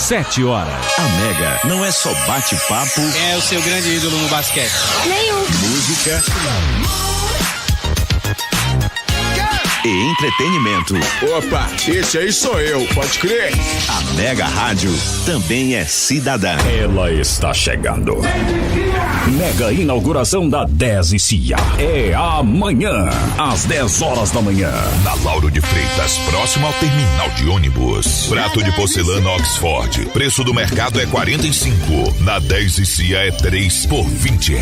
7 horas. A Mega não é só bate-papo. Quem é o seu grande ídolo no basquete? Nenhum. Música e entretenimento. Opa, esse aí sou eu, pode crer. A Mega Rádio também é cidadã. Ela está chegando. Mega inauguração da 10 e CIA. É amanhã, às 10 horas da manhã. Na Lauro de Freitas, próximo ao terminal de ônibus. Prato de porcelana Oxford. Preço do mercado é 45. Na 10 e CIA é 3 por R$20.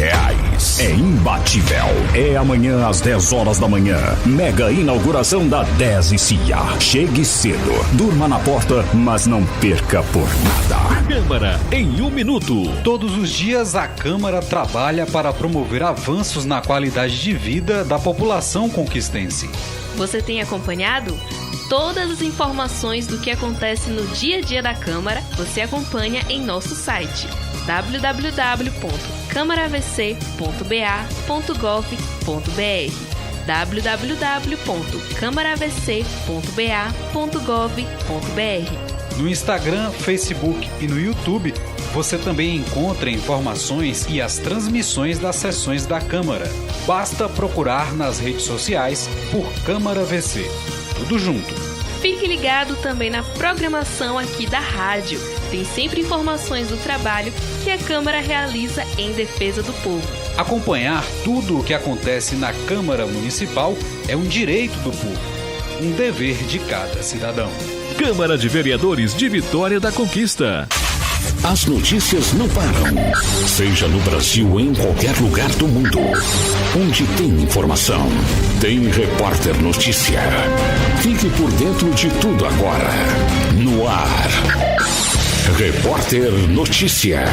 É imbatível. É amanhã, às 10 horas da manhã. Mega inauguração da 10 e CIA. Chegue cedo. Durma na porta, mas não perca por nada. Câmara em 1 minuto. Todos os dias a Câmara trabalha para promover avanços na qualidade de vida da população conquistense. Você tem acompanhado? Todas as informações do que acontece no dia a dia da Câmara, você acompanha em nosso site www.câmaravc.ba.gov.br www.câmaravc.ba.gov.br. No Instagram, Facebook e no YouTube, você também encontra informações e as transmissões das sessões da Câmara. Basta procurar nas redes sociais por Câmara VC. Tudo junto. Fique ligado também na programação aqui da rádio. Tem sempre informações do trabalho que a Câmara realiza em defesa do povo. Acompanhar tudo o que acontece na Câmara Municipal é um direito do povo, um dever de cada cidadão. Câmara de Vereadores de Vitória da Conquista. As notícias não param. Seja no Brasil ou em qualquer lugar do mundo. Onde tem informação, tem Repórter Notícia. Fique por dentro de tudo agora. No ar. Repórter Notícia.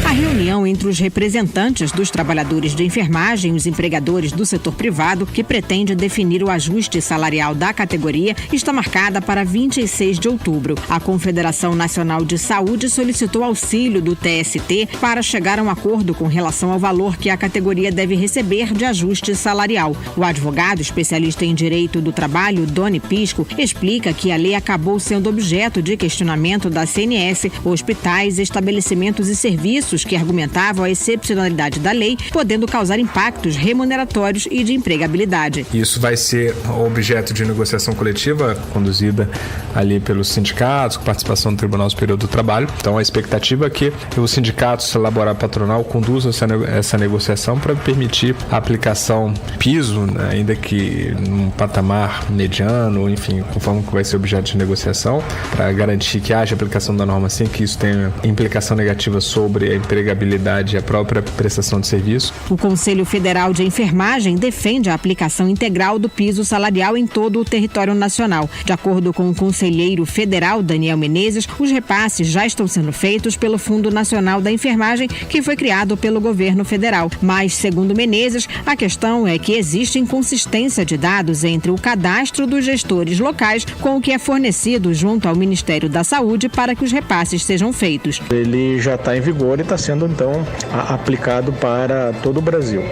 A reunião entre os representantes dos trabalhadores de enfermagem e os empregadores do setor privado, que pretende definir o ajuste salarial da categoria, está marcada para 26 de outubro. A Confederação Nacional de Saúde solicitou auxílio do TST para chegar a um acordo com relação ao valor que a categoria deve receber de ajuste salarial. O advogado especialista em direito do trabalho, Doni Pisco, explica que a lei acabou sendo objeto de questionamento da CNS, hospitais, estabelecimentos e serviços que argumentavam a excepcionalidade da lei, podendo causar impactos remuneratórios e de empregabilidade. Isso vai ser objeto de negociação coletiva conduzida ali pelos sindicatos, com participação do Tribunal Superior do Trabalho. Então a expectativa é que os sindicatos, a laboral patronal, conduzam essa negociação para permitir a aplicação piso, né, ainda que num patamar mediano, enfim, conforme que vai ser objeto de negociação, para garantir que haja aplicação da norma sem que isso tenha implicação negativa sobre a empregabilidade e a própria prestação de serviço. O Conselho Federal de Enfermagem defende a aplicação integral do piso salarial em todo o território nacional. De acordo com o conselheiro federal Daniel Menezes, os repasses já estão sendo feitos pelo Fundo Nacional da Enfermagem, que foi criado pelo governo federal. Mas, segundo Menezes, a questão é que existe inconsistência de dados entre o cadastro dos gestores locais com o que é fornecido junto ao Ministério da Saúde para que os repasses sejam feitos. Ele já está em vigor e está sendo, então, aplicado para todo o Brasil.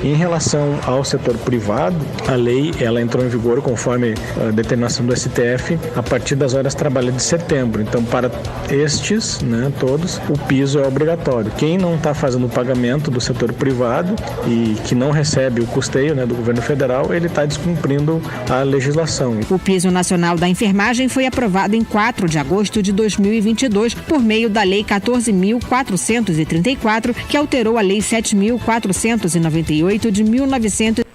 Em relação ao setor privado, a lei ela entrou em vigor conforme a determinação do STF a partir das horas de trabalho de setembro. Então, para estes, né, todos, o piso é obrigatório. Quem não está fazendo o pagamento do setor privado e que não recebe o custeio, né, do governo federal, ele está descumprindo a legislação. O piso nacional da enfermagem foi aprovado em 4 de agosto de 2022 por meio da Lei 14.434, que alterou a Lei 7.498 de 1900.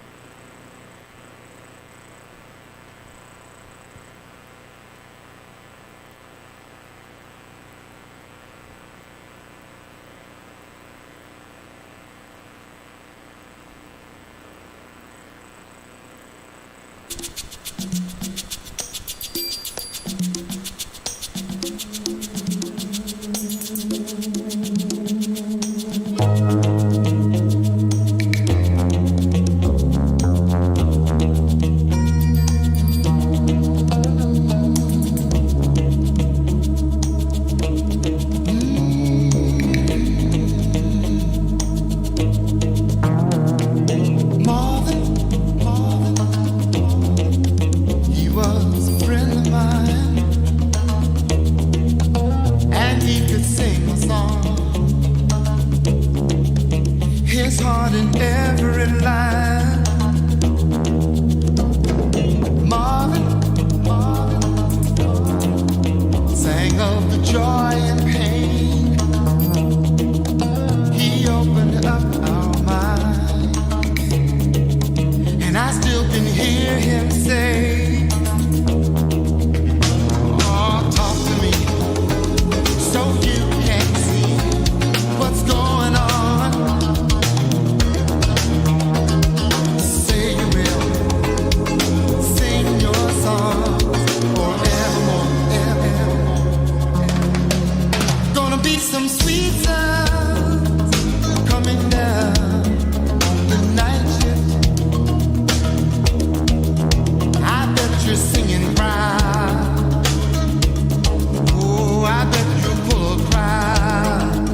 hear him say, oh, talk to me so you can see what's going on. Say you will sing your song forevermore, evermore. Gonna be some sweet sounds coming down the night shift. I bet you're singing proud. Oh, I bet you're full of pride.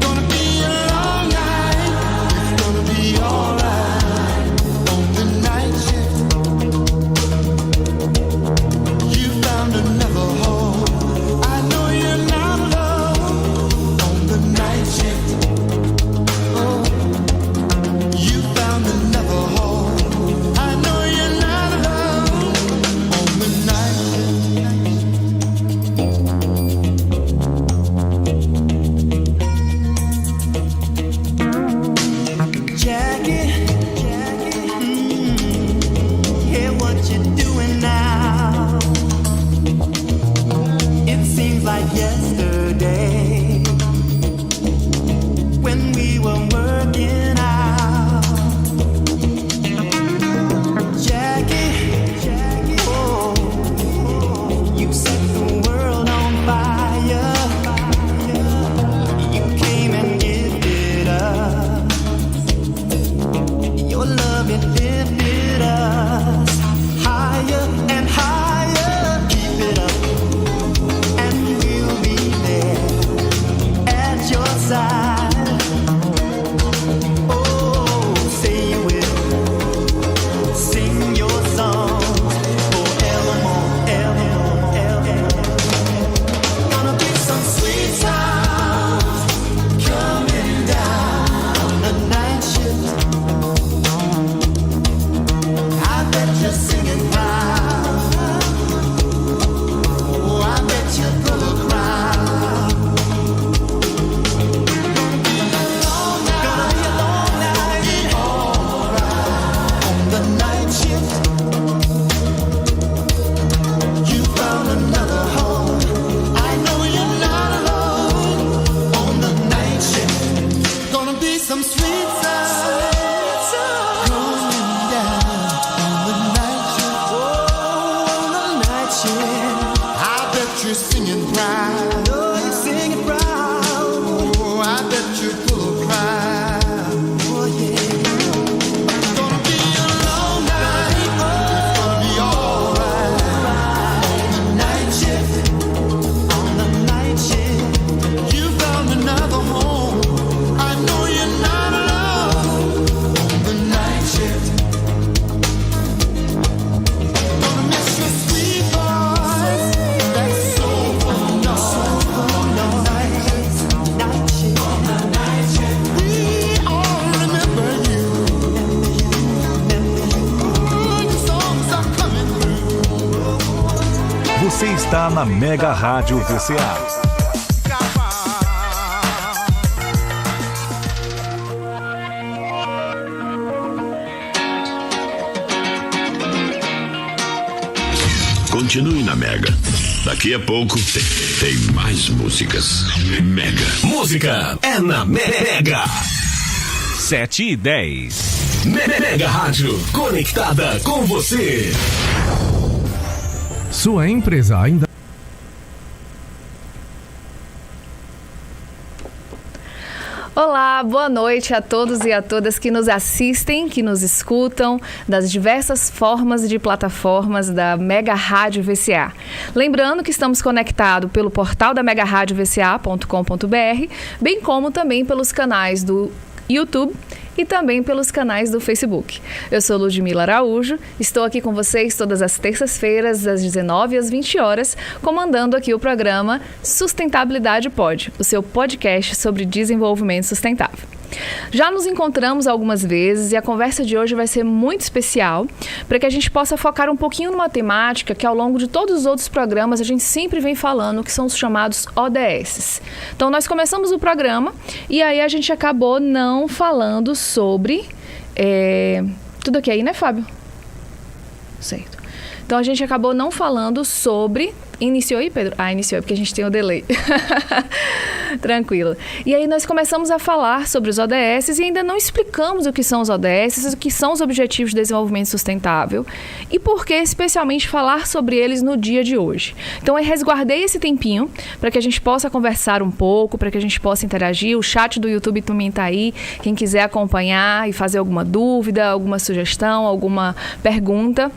Gonna be a long night. It's gonna be alright on the night shift. You found another home. I know you're not alone on the night shift. Oh, you found another home. I know you're not alone on the night shift. Jackie, hear what you're doing now. It seems like yesterday when we were working out. Jackie, oh, you set the world on fire. You came and gifted us your love, it lifted us higher and higher. Keep it up, and we'll be there at your side. Oh, say you will sing your song forevermore, evermore, evermore. Gonna be some sweet sounds coming down the night shift. I bet you're singing proud. Oh, I bet you're full of pride. Gonna be a long night. Alright on the night shift. You found another home. I know you're not alone on the night shift. Gonna be some sweet sounds coming down on the night shift. Oh, on the night shift. I bet you're singing proud. Oh, you're singing proud. Oh, I bet you're full of pride. Oh, yeah. Gonna be a long night. It's gonna be alright on the night shift. On the night shift. You found another home. I know you're not alone on the night shift. Gonna miss your sweet voice. That's so nice. Night shift. On the night shift. We all remember you. Your songs are coming through. Você está na Mega Rádio VCA. Continue na Mega. Daqui a pouco tem mais músicas. Mega. Música é na Mega. 7:10. Mega Rádio, conectada com você. Sua empresa ainda... Olá, boa noite a todos e a todas que nos assistem, que nos escutam das diversas formas de plataformas da Mega Rádio VCA. Lembrando que estamos conectados pelo portal da megaradiovca.com.br, bem como também pelos canais do YouTube e também pelos canais do Facebook. Eu sou Ludmila Araújo, estou aqui com vocês todas as terças-feiras, das 19 às 20 horas, comandando aqui o programa Sustentabilidade Pod, o seu podcast sobre desenvolvimento sustentável. Já nos encontramos algumas vezes e a conversa de hoje vai ser muito especial para que a gente possa focar um pouquinho numa temática que ao longo de todos os outros programas a gente sempre vem falando, que são os chamados ODS. Então nós começamos o programa e aí a gente acabou não falando sobre Tudo ok aí, né, Fábio? Certo. Então, a gente acabou não falando sobre... Iniciou aí, Pedro? Iniciou, porque a gente tem o delay. Tranquilo. E aí nós começamos a falar sobre os ODS e ainda não explicamos o que são os ODS, o que são os Objetivos de Desenvolvimento Sustentável e por que especialmente falar sobre eles no dia de hoje. Então, eu resguardei esse tempinho para que a gente possa conversar um pouco, para que a gente possa interagir. O chat do YouTube também está aí. Quem quiser acompanhar e fazer alguma dúvida, alguma sugestão, alguma pergunta...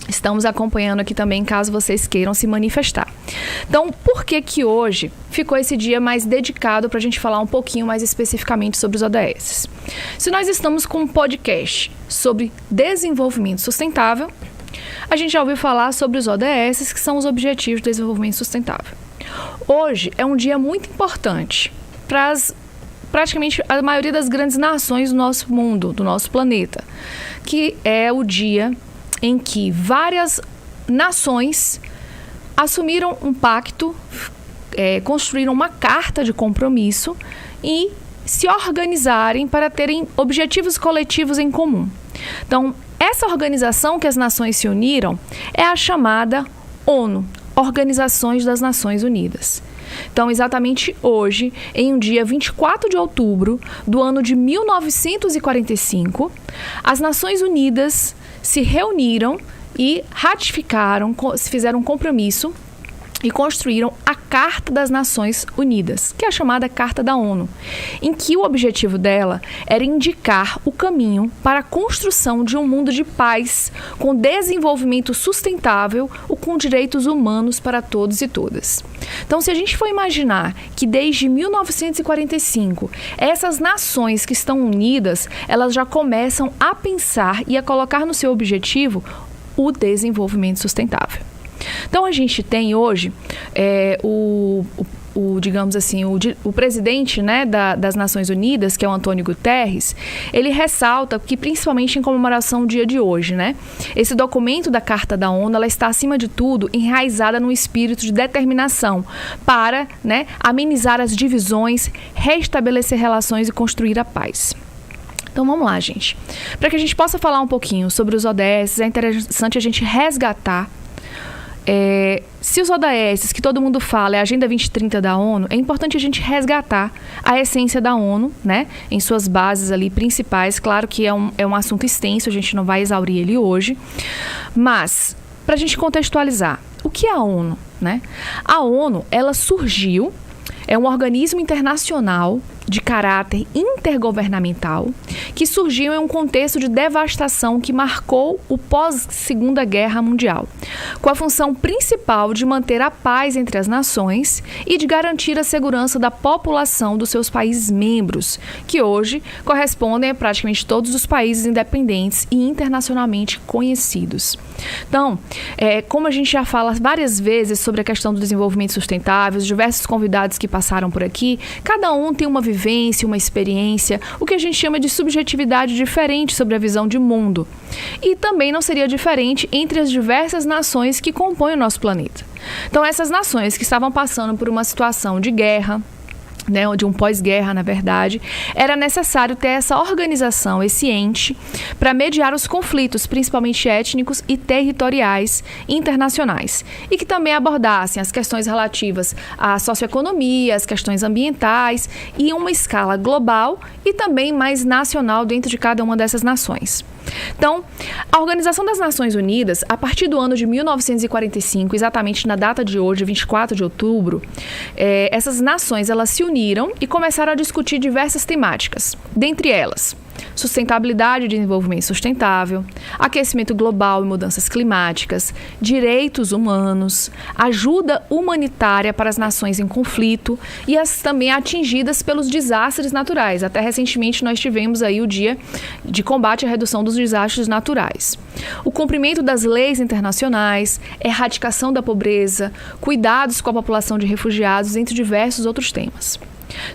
Estamos acompanhando aqui também, caso vocês queiram se manifestar. Então, por que hoje ficou esse dia mais dedicado para a gente falar um pouquinho mais especificamente sobre os ODS? Se nós estamos com um podcast sobre desenvolvimento sustentável, a gente já ouviu falar sobre os ODS, que são os Objetivos de Desenvolvimento Sustentável. Hoje é um dia muito importante para praticamente a maioria das grandes nações do nosso mundo, do nosso planeta, que é o dia em que várias nações assumiram um pacto, construíram uma carta de compromisso e se organizarem para terem objetivos coletivos em comum. Então, essa organização que as nações se uniram é a chamada ONU, Organizações das Nações Unidas. Então, exatamente hoje, em um dia 24 de outubro do ano de 1945, as Nações Unidas se reuniram e ratificaram, fizeram um compromisso e construíram a Carta das Nações Unidas, que é a chamada Carta da ONU, em que o objetivo dela era indicar o caminho para a construção de um mundo de paz, com desenvolvimento sustentável e com direitos humanos para todos e todas. Então, se a gente for imaginar que desde 1945, essas nações que estão unidas, elas já começam a pensar e a colocar no seu objetivo o desenvolvimento sustentável. Então, a gente tem hoje digamos assim, o presidente, né, das Nações Unidas, que é o Antônio Guterres, ele ressalta que, principalmente em comemoração ao dia de hoje, né, esse documento da Carta da ONU, ela está, acima de tudo, enraizada no espírito de determinação para, né, amenizar as divisões, restabelecer relações e construir a paz. Então, vamos lá, gente. Para que a gente possa falar um pouquinho sobre os ODS, é interessante a gente resgatar se os ODS, que todo mundo fala, é a Agenda 2030 da ONU, é importante a gente resgatar a essência da ONU, né, em suas bases ali principais. Claro que é um assunto extenso, a gente não vai exaurir ele hoje, mas para a gente contextualizar, o que é a ONU, né? A ONU, ela surgiu, é um organismo internacional de caráter intergovernamental que surgiu em um contexto de devastação que marcou o pós-Segunda Guerra Mundial, com a função principal de manter a paz entre as nações e de garantir a segurança da população dos seus países membros, que hoje correspondem a praticamente todos os países independentes e internacionalmente conhecidos. Então, como a gente já fala várias vezes sobre a questão do desenvolvimento sustentável, os diversos convidados que passaram por aqui, cada um tem uma vivência, uma experiência, o que a gente chama de subjetividade diferente sobre a visão de mundo. E também não seria diferente entre as diversas nações que compõem o nosso planeta. Então, essas nações que estavam passando por uma situação de guerra, né, de um pós-guerra, na verdade, era necessário ter essa organização, esse ente, para mediar os conflitos, principalmente étnicos e territoriais internacionais, e que também abordassem as questões relativas à socioeconomia, as questões ambientais, e em uma escala global e também mais nacional dentro de cada uma dessas nações. Então, a Organização das Nações Unidas, a partir do ano de 1945, exatamente na data de hoje, 24 de outubro, essas nações elas se uniram e começaram a discutir diversas temáticas, dentre elas sustentabilidade e desenvolvimento sustentável, aquecimento global e mudanças climáticas, direitos humanos, ajuda humanitária para as nações em conflito e as também atingidas pelos desastres naturais. Até recentemente nós tivemos aí o Dia de Combate à Redução dos Desastres Naturais. O cumprimento das leis internacionais, erradicação da pobreza, cuidados com a população de refugiados, entre diversos outros temas.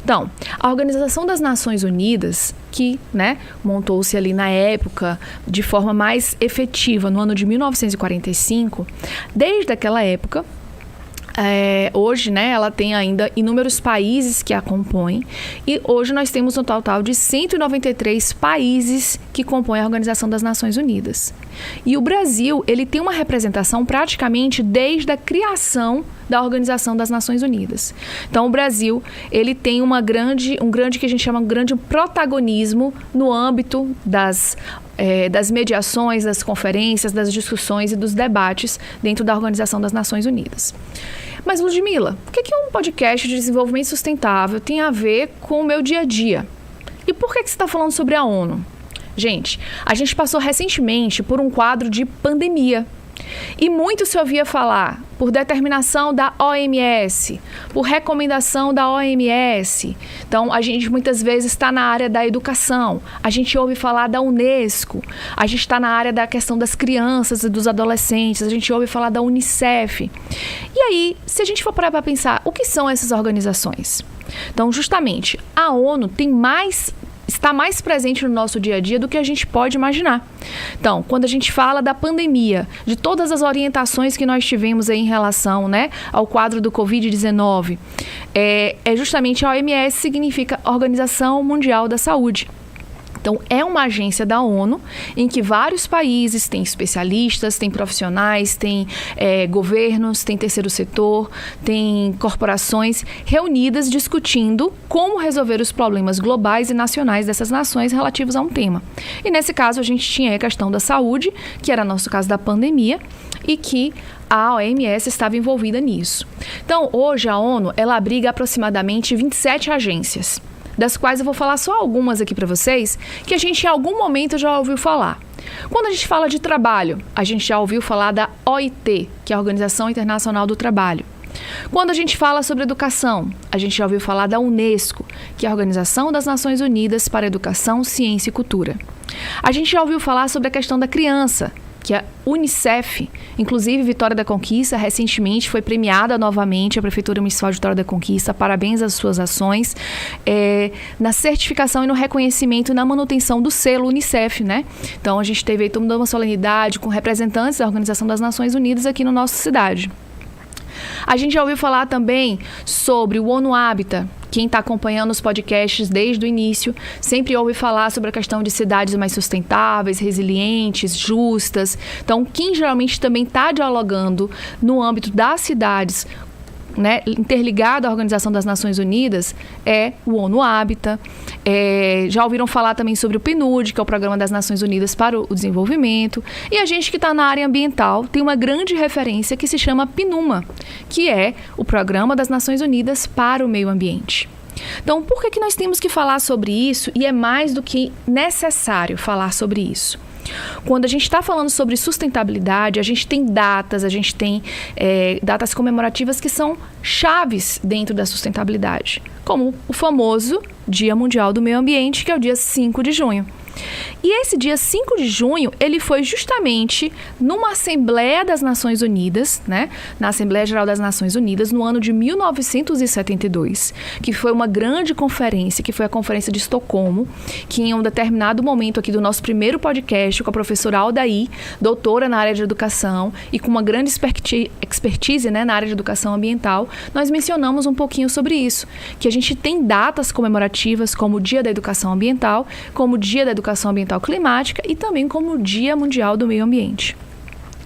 Então, a Organização das Nações Unidas, que, né, montou-se ali na época de forma mais efetiva no ano de 1945, desde aquela época, hoje, né, ela tem ainda inúmeros países que a compõem, e hoje nós temos um total de 193 países que compõem a Organização das Nações Unidas. E o Brasil, ele tem uma representação praticamente desde a criação da Organização das Nações Unidas. Então, o Brasil, ele tem um grande que a gente chama de grande protagonismo no âmbito das mediações, das conferências, das discussões e dos debates dentro da Organização das Nações Unidas. Mas, Ludmila, o que um podcast de desenvolvimento sustentável tem a ver com o meu dia a dia? E por que você está falando sobre a ONU? Gente, a gente passou recentemente por um quadro de pandemia. E muito se ouvia falar por determinação da OMS, por recomendação da OMS. Então, a gente muitas vezes está na área da educação, a gente ouve falar da Unesco, a gente está na área da questão das crianças e dos adolescentes, a gente ouve falar da Unicef. E aí, se a gente for parar para pensar, o que são essas organizações? Então, justamente, a ONU está mais presente no nosso dia a dia do que a gente pode imaginar. Então, quando a gente fala da pandemia, de todas as orientações que nós tivemos aí em relação, né, ao quadro do Covid-19, justamente a OMS significa Organização Mundial da Saúde. Então, é uma agência da ONU em que vários países têm especialistas, têm profissionais, têm governos, têm terceiro setor, têm corporações reunidas discutindo como resolver os problemas globais e nacionais dessas nações relativos a um tema. E nesse caso, a gente tinha a questão da saúde, que era nosso caso da pandemia, e que a OMS estava envolvida nisso. Então, hoje a ONU, ela abriga aproximadamente 27 agências, das quais eu vou falar só algumas aqui para vocês, que a gente em algum momento já ouviu falar. Quando a gente fala de trabalho, a gente já ouviu falar da OIT, que é a Organização Internacional do Trabalho. Quando a gente fala sobre educação, a gente já ouviu falar da Unesco, que é a Organização das Nações Unidas para Educação, Ciência e Cultura. A gente já ouviu falar sobre a questão da criança, que é a Unicef. Inclusive, Vitória da Conquista, recentemente, foi premiada novamente a Prefeitura Municipal de Vitória da Conquista. Parabéns às suas ações na certificação e no reconhecimento e na manutenção do selo Unicef, né? Então, a gente teve aí toda uma solenidade com representantes da Organização das Nações Unidas aqui na nossa cidade. A gente já ouviu falar também sobre o ONU Habitat. Quem está acompanhando os podcasts desde o início sempre ouve falar sobre a questão de cidades mais sustentáveis, resilientes, justas. Então, quem geralmente também está dialogando no âmbito das cidades, né, interligado à Organização das Nações Unidas, é o ONU Habitat. Já ouviram falar também sobre o PNUD, que é o Programa das Nações Unidas para o Desenvolvimento. E a gente que está na área ambiental tem uma grande referência que se chama PNUMA, que é o Programa das Nações Unidas para o Meio Ambiente. Então, por que nós temos que falar sobre isso? E é mais do que necessário falar sobre isso. Quando a gente está falando sobre sustentabilidade, a gente tem datas, datas comemorativas que são chaves dentro da sustentabilidade, como o famoso Dia Mundial do Meio Ambiente, que é o dia 5 de junho. E esse dia 5 de junho, ele foi justamente numa Assembleia das Nações Unidas, né? Na Assembleia Geral das Nações Unidas, no ano de 1972, que foi uma grande conferência, que foi a Conferência de Estocolmo, que em um determinado momento aqui do nosso primeiro podcast, com a professora Aldair, doutora na área de educação e com uma grande expertise, né, na área de educação ambiental, nós mencionamos um pouquinho sobre isso, que a gente tem datas comemorativas como o Dia da Educação Ambiental, como o Dia da Educação Ambiental Climática e também como o Dia Mundial do Meio Ambiente,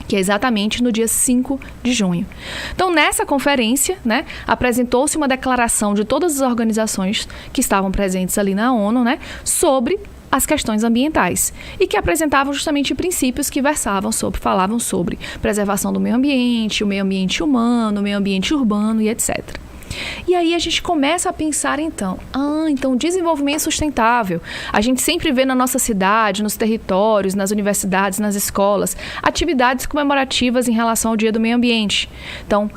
que é exatamente no dia 5 de junho. Então, nessa conferência, né, apresentou-se uma declaração de todas as organizações que estavam presentes ali na ONU, né, sobre as questões ambientais e que apresentavam justamente princípios que falavam sobre preservação do meio ambiente, o meio ambiente humano, o meio ambiente urbano e etc. E aí a gente começa a pensar então desenvolvimento sustentável. A gente sempre vê na nossa cidade, nos territórios, nas universidades, nas escolas, atividades comemorativas em relação ao Dia do Meio Ambiente. Então,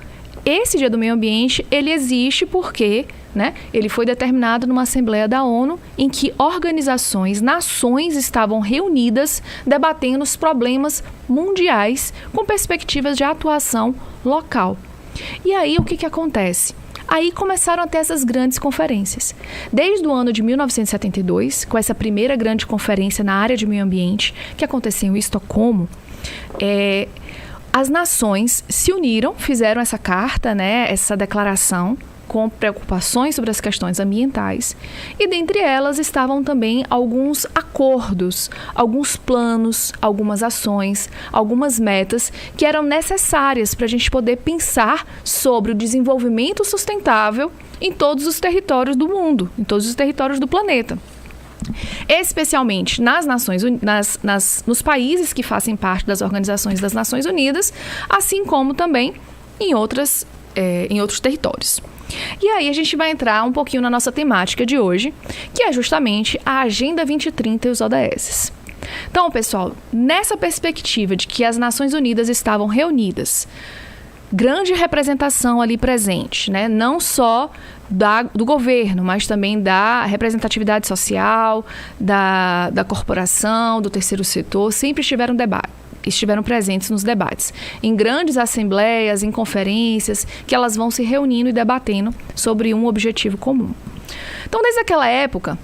esse Dia do Meio Ambiente, ele existe porque, né, ele foi determinado numa Assembleia da ONU em que organizações, nações estavam reunidas debatendo os problemas mundiais com perspectivas de atuação local. E aí o que acontece? Aí começaram a ter essas grandes conferências. Desde o ano de 1972, com essa primeira grande conferência na área de meio ambiente, que aconteceu em Estocolmo, as nações se uniram, fizeram essa carta, né, essa declaração, com preocupações sobre as questões ambientais, e dentre elas estavam também alguns acordos, alguns planos, algumas ações, algumas metas que eram necessárias para a gente poder pensar sobre o desenvolvimento sustentável em todos os territórios do mundo, em todos os territórios do planeta. Especialmente nas Nações nos países que fazem parte das organizações das Nações Unidas, assim como também em outros territórios. E aí a gente vai entrar um pouquinho na nossa temática de hoje, que é justamente a Agenda 2030 e os ODS. Então, pessoal, nessa perspectiva de que as Nações Unidas estavam reunidas, grande representação ali presente, né? Não só do governo, mas também da representatividade social, da corporação, do terceiro setor, sempre estiveram presentes nos debates, em grandes assembleias, em conferências, que elas vão se reunindo e debatendo sobre um objetivo comum. Então, desde aquela época,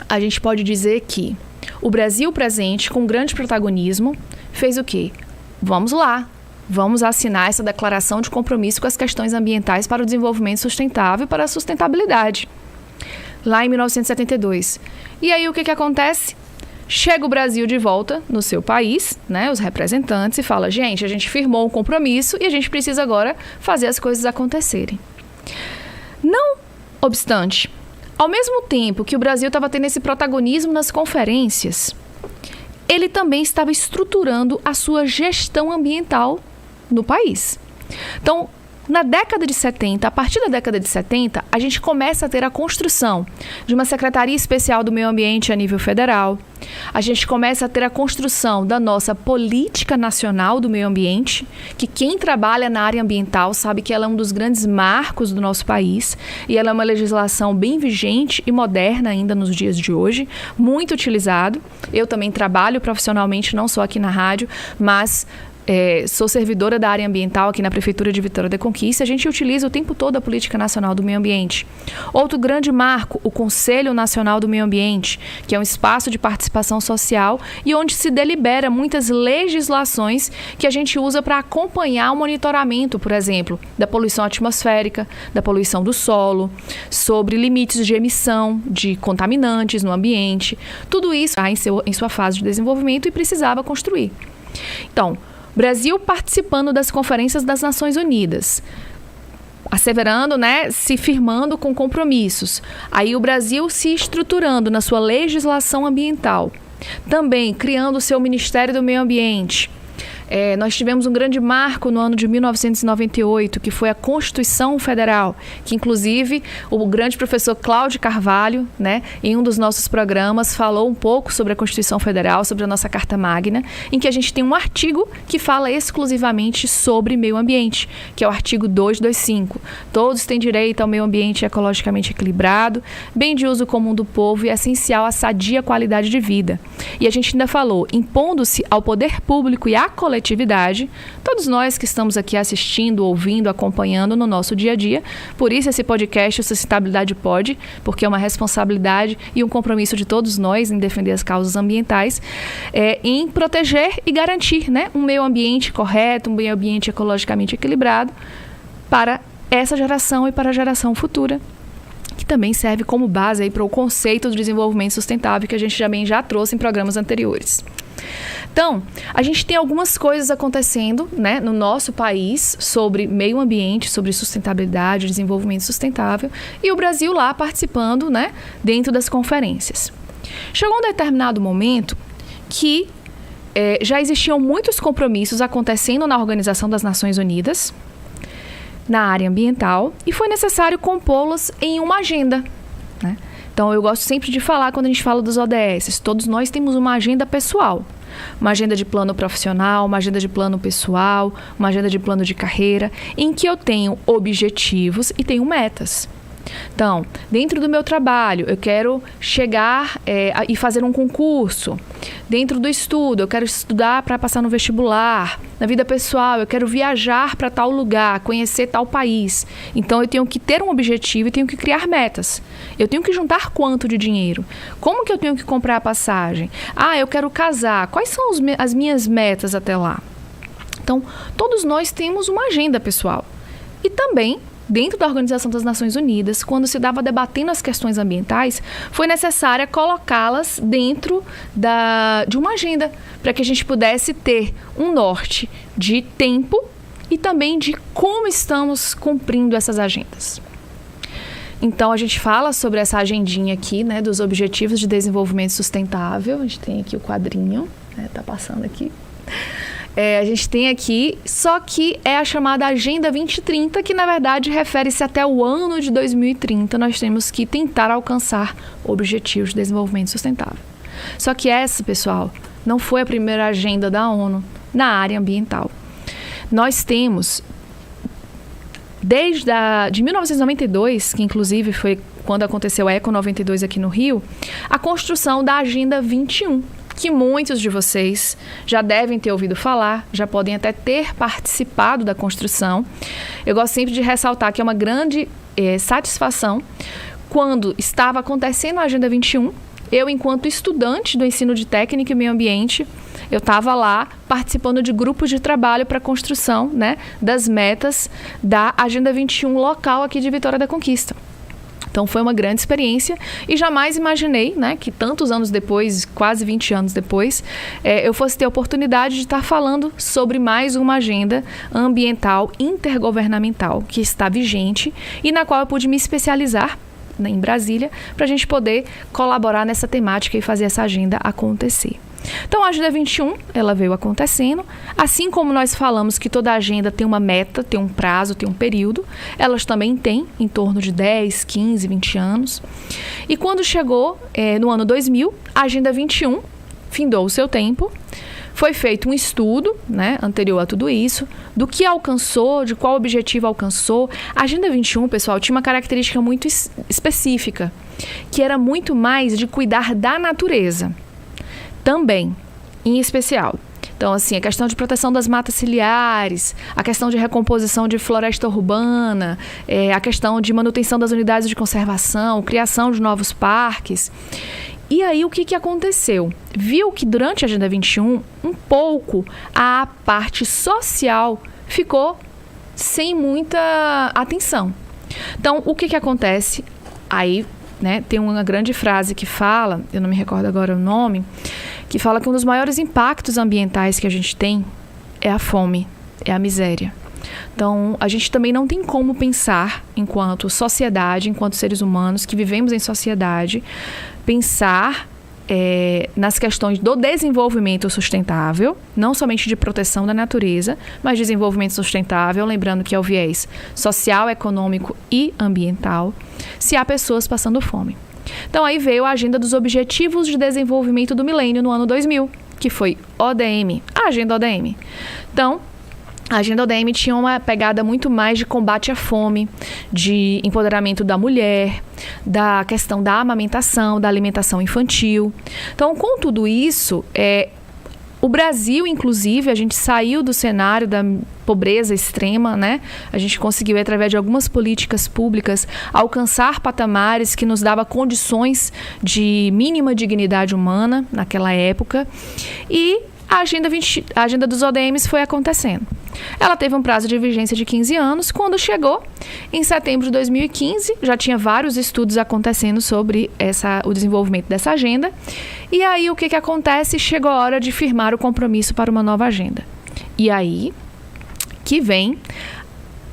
a gente pode dizer que o Brasil presente, com grande protagonismo, fez o quê? Vamos lá, vamos assinar essa declaração de compromisso com as questões ambientais para o desenvolvimento sustentável e para a sustentabilidade, lá em 1972. E aí, o que acontece? Chega o Brasil de volta no seu país, né, os representantes, e fala, gente, a gente firmou um compromisso e a gente precisa agora fazer as coisas acontecerem. Não obstante, ao mesmo tempo que o Brasil estava tendo esse protagonismo nas conferências, ele também estava estruturando a sua gestão ambiental no país. Então, na década de 70, a partir da década de 70, a gente começa a ter a construção de uma Secretaria Especial do Meio Ambiente a nível federal. A gente começa a ter a construção da nossa Política Nacional do Meio Ambiente, que quem trabalha na área ambiental sabe que ela é um dos grandes marcos do nosso país, e ela é uma legislação bem vigente e moderna ainda nos dias de hoje, muito utilizado. Eu também trabalho profissionalmente, não só aqui na rádio, mas sou servidora da área ambiental aqui na Prefeitura de Vitória da Conquista. A gente utiliza o tempo todo a Política Nacional do Meio Ambiente. Outro grande marco, o Conselho Nacional do Meio Ambiente, que é um espaço de participação social e onde se delibera muitas legislações que a gente usa para acompanhar o monitoramento, por exemplo, da poluição atmosférica, da poluição do solo, sobre limites de emissão de contaminantes no ambiente. Tudo isso está em sua fase de desenvolvimento e precisava construir. Então, Brasil participando das conferências das Nações Unidas, asseverando, né, se firmando com compromissos. Aí o Brasil se estruturando na sua legislação ambiental, também criando o seu Ministério do Meio Ambiente. Nós tivemos um grande marco no ano de 1998, que foi a Constituição Federal, que inclusive o grande professor Cláudio Carvalho, né, em um dos nossos programas, falou um pouco sobre a Constituição Federal, sobre a nossa Carta Magna, em que a gente tem um artigo que fala exclusivamente sobre meio ambiente, que é o artigo 225. Todos têm direito ao meio ambiente ecologicamente equilibrado, bem de uso comum do povo e essencial à sadia qualidade de vida. E a gente ainda falou, impondo-se ao poder público e à coletividade, todos nós que estamos aqui assistindo, ouvindo, acompanhando no nosso dia a dia. Por isso esse podcast, o Sustentabilidade Pode, porque é uma responsabilidade e um compromisso de todos nós em defender as causas ambientais, em proteger e garantir, né, um meio ambiente correto, um meio ambiente ecologicamente equilibrado para essa geração e para a geração futura, que também serve como base aí para o conceito do desenvolvimento sustentável que a gente também já trouxe em programas anteriores. Então, a gente tem algumas coisas acontecendo, né, no nosso país sobre meio ambiente, sobre sustentabilidade, desenvolvimento sustentável, e o Brasil lá participando, né, dentro das conferências. Chegou um determinado momento que já existiam muitos compromissos acontecendo na Organização das Nações Unidas, na área ambiental, e foi necessário compô-los em uma agenda, né? Então, eu gosto sempre de falar, quando a gente fala dos ODS, todos nós temos uma agenda pessoal, uma agenda de plano profissional, uma agenda de plano pessoal, uma agenda de plano de carreira, em que eu tenho objetivos e tenho metas. Então, dentro do meu trabalho, eu quero chegar e fazer um concurso. Dentro do estudo, eu quero estudar para passar no vestibular. Na vida pessoal, eu quero viajar para tal lugar, conhecer tal país. Então, eu tenho que ter um objetivo e tenho que criar metas. Eu tenho que juntar quanto de dinheiro? Como que eu tenho que comprar a passagem? Eu quero casar. Quais são as minhas metas até lá? Então, todos nós temos uma agenda pessoal. E também, dentro da Organização das Nações Unidas, quando se estava debatendo as questões ambientais, foi necessária colocá-las dentro de uma agenda, para que a gente pudesse ter um norte de tempo e também de como estamos cumprindo essas agendas. Então, a gente fala sobre essa agendinha aqui, né, dos Objetivos de Desenvolvimento Sustentável. A gente tem aqui o quadrinho, né, tá passando aqui. A gente tem aqui, só que é a chamada Agenda 2030, que na verdade refere-se até o ano de 2030. Nós temos que tentar alcançar Objetivos de Desenvolvimento Sustentável. Só que essa, pessoal, não foi a primeira agenda da ONU na área ambiental. Nós temos, de 1992, que inclusive foi quando aconteceu a Eco 92 aqui no Rio, a construção da Agenda 21, que muitos de vocês já devem ter ouvido falar, já podem até ter participado da construção. Eu gosto sempre de ressaltar que é uma grande satisfação quando estava acontecendo a Agenda 21, eu, enquanto estudante do ensino de técnica e meio ambiente, eu estava lá participando de grupos de trabalho para a construção, né, das metas da Agenda 21 local aqui de Vitória da Conquista. Então, foi uma grande experiência e jamais imaginei, né, que tantos anos depois, quase 20 anos depois, eu fosse ter a oportunidade de estar falando sobre mais uma agenda ambiental intergovernamental que está vigente e na qual eu pude me especializar em Brasília para a gente poder colaborar nessa temática e fazer essa agenda acontecer. Então, a Agenda 21, ela veio acontecendo, assim como nós falamos que toda agenda tem uma meta, tem um prazo, tem um período, elas também têm em torno de 10, 15, 20 anos. E quando chegou no ano 2000, a Agenda 21 findou o seu tempo, foi feito um estudo, né, anterior a tudo isso, do que alcançou, de qual objetivo alcançou. A Agenda 21, pessoal, tinha uma característica muito específica, que era muito mais de cuidar da natureza. Também, em especial. Então, assim, a questão de proteção das matas ciliares, a questão de recomposição de floresta urbana, a questão de manutenção das unidades de conservação, criação de novos parques. E aí, o que aconteceu? Viu que durante a Agenda 21, um pouco a parte social ficou sem muita atenção. Então, o que acontece? Aí, né, tem uma grande frase que fala, eu não me recordo agora o nome, que fala que um dos maiores impactos ambientais que a gente tem é a fome, é a miséria. Então, a gente também não tem como pensar, enquanto sociedade, enquanto seres humanos que vivemos em sociedade, pensar nas questões do desenvolvimento sustentável, não somente de proteção da natureza, mas desenvolvimento sustentável, lembrando que é o viés social, econômico e ambiental, se há pessoas passando fome. Então, aí veio a Agenda dos Objetivos de Desenvolvimento do Milênio no ano 2000, que foi ODM, a Agenda ODM. Então, a Agenda ODM tinha uma pegada muito mais de combate à fome, de empoderamento da mulher, da questão da amamentação, da alimentação infantil. Então, com tudo isso, o Brasil, inclusive, a gente saiu do cenário da pobreza extrema, né? A gente conseguiu, através de algumas políticas públicas, alcançar patamares que nos dava condições de mínima dignidade humana naquela época. E a agenda dos ODMs foi acontecendo. Ela teve um prazo de vigência de 15 anos. Quando chegou, em setembro de 2015, já tinha vários estudos acontecendo sobre o desenvolvimento dessa agenda. E aí, o que acontece? Chegou a hora de firmar o compromisso para uma nova agenda. E aí que vem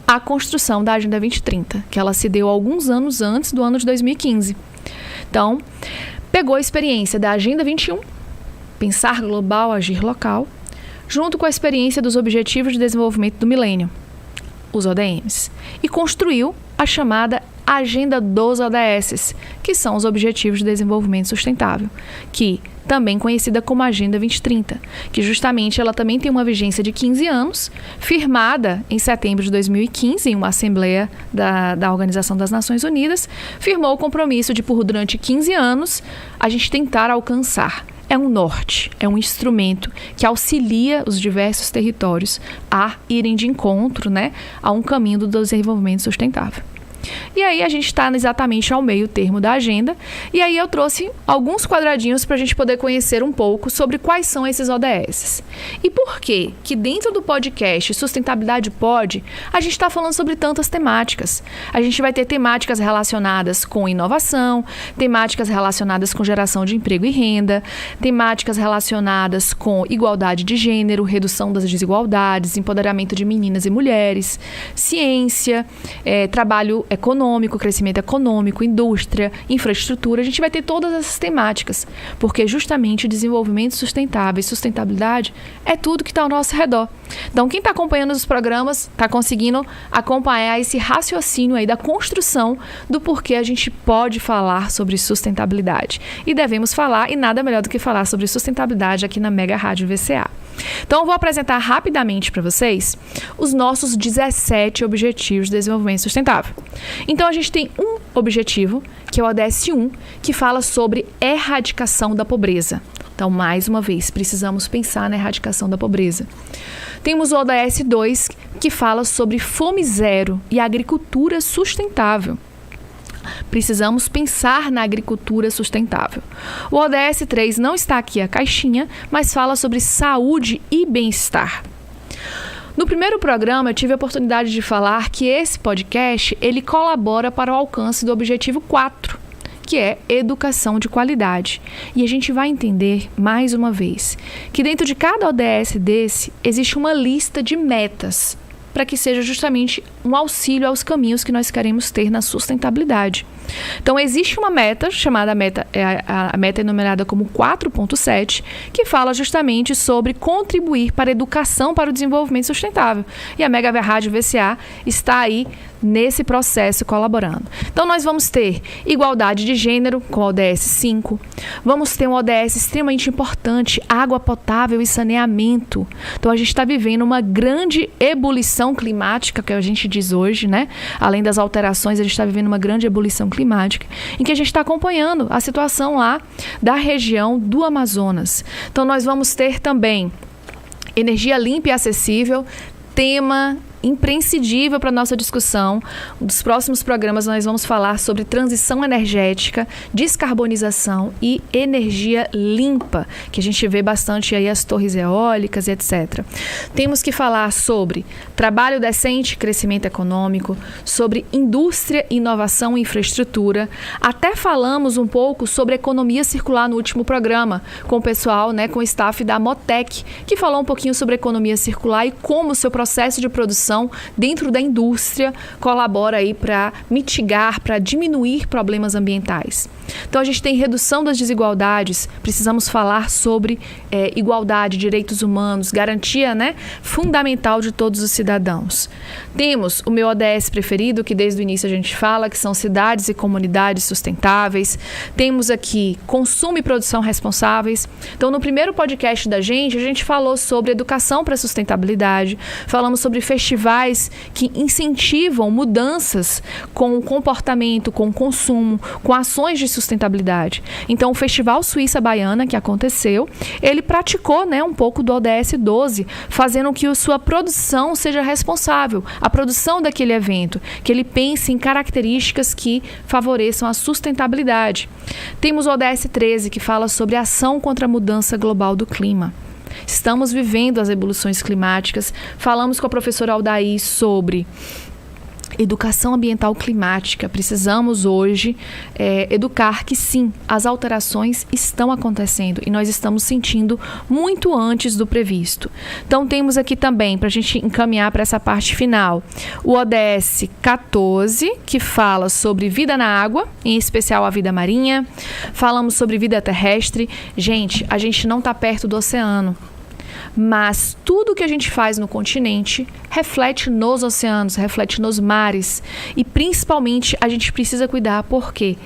a construção da Agenda 2030, que ela se deu alguns anos antes do ano de 2015. Então, pegou a experiência da Agenda 21, pensar global, agir local, junto com a experiência dos Objetivos de Desenvolvimento do Milênio, os ODMs, e construiu a chamada Agenda dos ODS, que são os Objetivos de Desenvolvimento Sustentável, que também conhecida como Agenda 2030, que justamente ela também tem uma vigência de 15 anos, firmada em setembro de 2015, em uma assembleia da Organização das Nações Unidas, firmou o compromisso de, durante 15 anos, a gente tentar alcançar. É um norte, é um instrumento que auxilia os diversos territórios a irem de encontro, né, a um caminho do desenvolvimento sustentável. E aí a gente está exatamente ao meio termo da agenda. E aí eu trouxe alguns quadradinhos para a gente poder conhecer um pouco sobre quais são esses ODS. E por que dentro do podcast Sustentabilidade Pode, a gente está falando sobre tantas temáticas. A gente vai ter temáticas relacionadas com inovação, temáticas relacionadas com geração de emprego e renda, temáticas relacionadas com igualdade de gênero, redução das desigualdades, empoderamento de meninas e mulheres, ciência, trabalho econômico, crescimento econômico, indústria, infraestrutura. A gente vai ter todas essas temáticas, porque justamente o desenvolvimento sustentável e sustentabilidade é tudo que está ao nosso redor. Então, quem está acompanhando os programas está conseguindo acompanhar esse raciocínio aí da construção do porquê a gente pode falar sobre sustentabilidade. E devemos falar, e nada melhor do que falar sobre sustentabilidade aqui na Mega Rádio VCA. Então, eu vou apresentar rapidamente para vocês os nossos 17 Objetivos de Desenvolvimento Sustentável. Então, a gente tem um objetivo, que é o ODS 1, que fala sobre erradicação da pobreza. Então, mais uma vez, precisamos pensar na erradicação da pobreza. Temos o ODS 2, que fala sobre fome zero e agricultura sustentável. Precisamos pensar na agricultura sustentável. O ODS 3 não está aqui a caixinha, mas fala sobre saúde e bem-estar. No primeiro programa, eu tive a oportunidade de falar que esse podcast, ele colabora para o alcance do objetivo 4, que é educação de qualidade. E a gente vai entender, mais uma vez, que dentro de cada ODS desse, existe uma lista de metas, para que seja justamente um auxílio aos caminhos que nós queremos ter na sustentabilidade. Então, existe uma meta, chamada a meta enumerada como 4.7, que fala justamente sobre contribuir para a educação para o desenvolvimento sustentável. E a Mega Rádio VCA está aí nesse processo colaborando. Então, nós vamos ter igualdade de gênero com o ODS 5, vamos ter um ODS extremamente importante, água potável e saneamento. Então, a gente está vivendo uma grande ebulição climática, que a gente diz hoje, né? Além das alterações, a gente está vivendo uma grande ebulição climática, em que a gente está acompanhando a situação lá da região do Amazonas. Então, nós vamos ter também energia limpa e acessível, tema imprescindível para a nossa discussão. Nos próximos programas nós vamos falar sobre transição energética, descarbonização e energia limpa, que a gente vê bastante aí as torres eólicas e etc. Temos que falar sobre trabalho decente, crescimento econômico, sobre indústria, inovação e infraestrutura. Até falamos um pouco sobre economia circular no último programa, com o pessoal, né, com o staff da Motec, que falou um pouquinho sobre economia circular e como o seu processo de produção dentro da indústria colabora aí para mitigar, para diminuir problemas ambientais. Então, a gente tem redução das desigualdades, precisamos falar sobre igualdade, direitos humanos, garantia, né, fundamental de todos os cidadãos. Temos o meu ODS preferido, que desde o início a gente fala, que são cidades e comunidades sustentáveis. Temos aqui consumo e produção responsáveis. Então, no primeiro podcast da gente, a gente falou sobre educação para sustentabilidade, falamos sobre festivais que incentivam mudanças com o comportamento, com o consumo, com ações de sustentabilidade. Então, o Festival Suíça Baiana, que aconteceu, ele praticou, né, um pouco do ODS 12, fazendo que a sua produção seja responsável, a produção daquele evento, que ele pense em características que favoreçam a sustentabilidade. Temos o ODS 13, que fala sobre a ação contra a mudança global do clima. Estamos vivendo as evoluções climáticas. Falamos com a professora Aldair sobre educação ambiental climática. Precisamos hoje educar que sim, as alterações estão acontecendo e nós estamos sentindo muito antes do previsto. Então, temos aqui também, para a gente encaminhar para essa parte final, o ODS 14, que fala sobre vida na água, em especial a vida marinha. Falamos sobre vida terrestre. Gente, a gente não está perto do oceano, mas tudo que a gente faz no continente reflete nos oceanos, reflete nos mares. E principalmente a gente precisa cuidar porque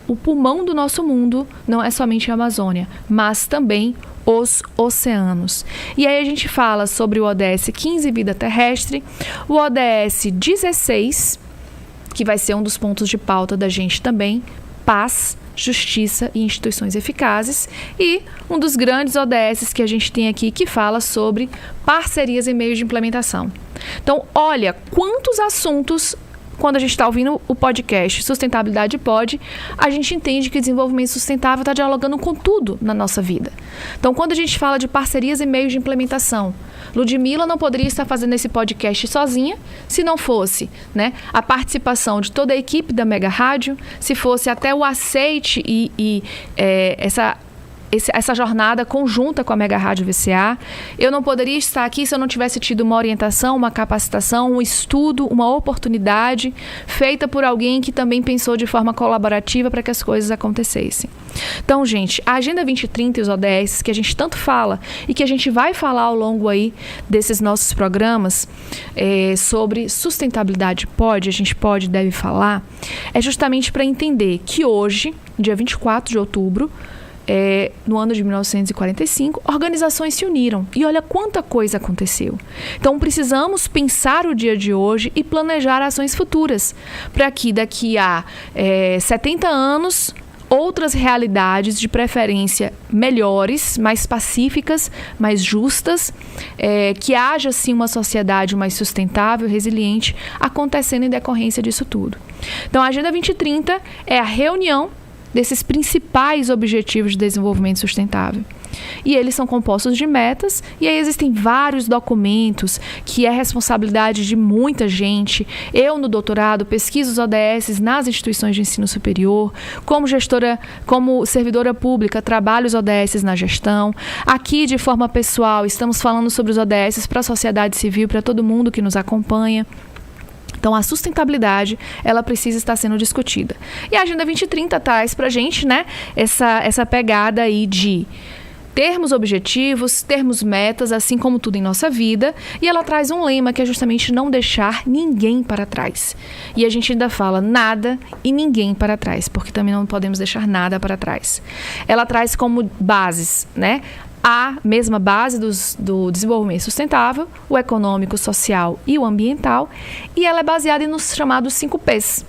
o pulmão do nosso mundo não é somente a Amazônia, mas também os oceanos. E aí a gente fala sobre o ODS 15, vida terrestre, o ODS 16, que vai ser um dos pontos de pauta da gente também, paz, justiça e instituições eficazes, e um dos grandes ODS que a gente tem aqui que fala sobre parcerias e meios de implementação. Então, olha quantos assuntos quando a gente está ouvindo o podcast Sustentabilidade Pode, a gente entende que o desenvolvimento sustentável está dialogando com tudo na nossa vida. Então, quando a gente fala de parcerias e meios de implementação, Ludmila não poderia estar fazendo esse podcast sozinha se não fosse, né, a participação de toda a equipe da Mega Rádio, se fosse até o aceite e essa jornada conjunta com a Mega Rádio VCA. Eu não poderia estar aqui se eu não tivesse tido uma orientação, uma capacitação, um estudo, uma oportunidade feita por alguém que também pensou de forma colaborativa para que as coisas acontecessem. Então, gente, a Agenda 2030 e os ODS, que a gente tanto fala e que a gente vai falar ao longo aí desses nossos programas sobre sustentabilidade a gente deve falar, é justamente para entender que hoje, dia 24 de outubro, no ano de 1945, organizações se uniram. E olha quanta coisa aconteceu. Então, precisamos pensar o dia de hoje e planejar ações futuras, para que daqui a 70 anos, outras realidades, de preferência melhores, mais pacíficas, mais justas, que haja, sim, uma sociedade mais sustentável, resiliente, acontecendo em decorrência disso tudo. Então, a Agenda 2030 é a reunião desses principais objetivos de desenvolvimento sustentável. E eles são compostos de metas, e aí existem vários documentos que é responsabilidade de muita gente. Eu, no doutorado, pesquiso os ODS nas instituições de ensino superior, como gestora, como servidora pública, trabalho os ODS na gestão. Aqui, de forma pessoal, estamos falando sobre os ODS para a sociedade civil, para todo mundo que nos acompanha. Então, a sustentabilidade, ela precisa estar sendo discutida. E a Agenda 2030 traz para a gente, né, essa pegada aí de termos objetivos, termos metas, assim como tudo em nossa vida. E ela traz um lema que é justamente não deixar ninguém para trás. E a gente ainda fala nada e ninguém para trás, porque também não podemos deixar nada para trás. Ela traz como bases, né, a mesma base do desenvolvimento sustentável, o econômico, o social e o ambiental, e ela é baseada nos chamados 5 P's: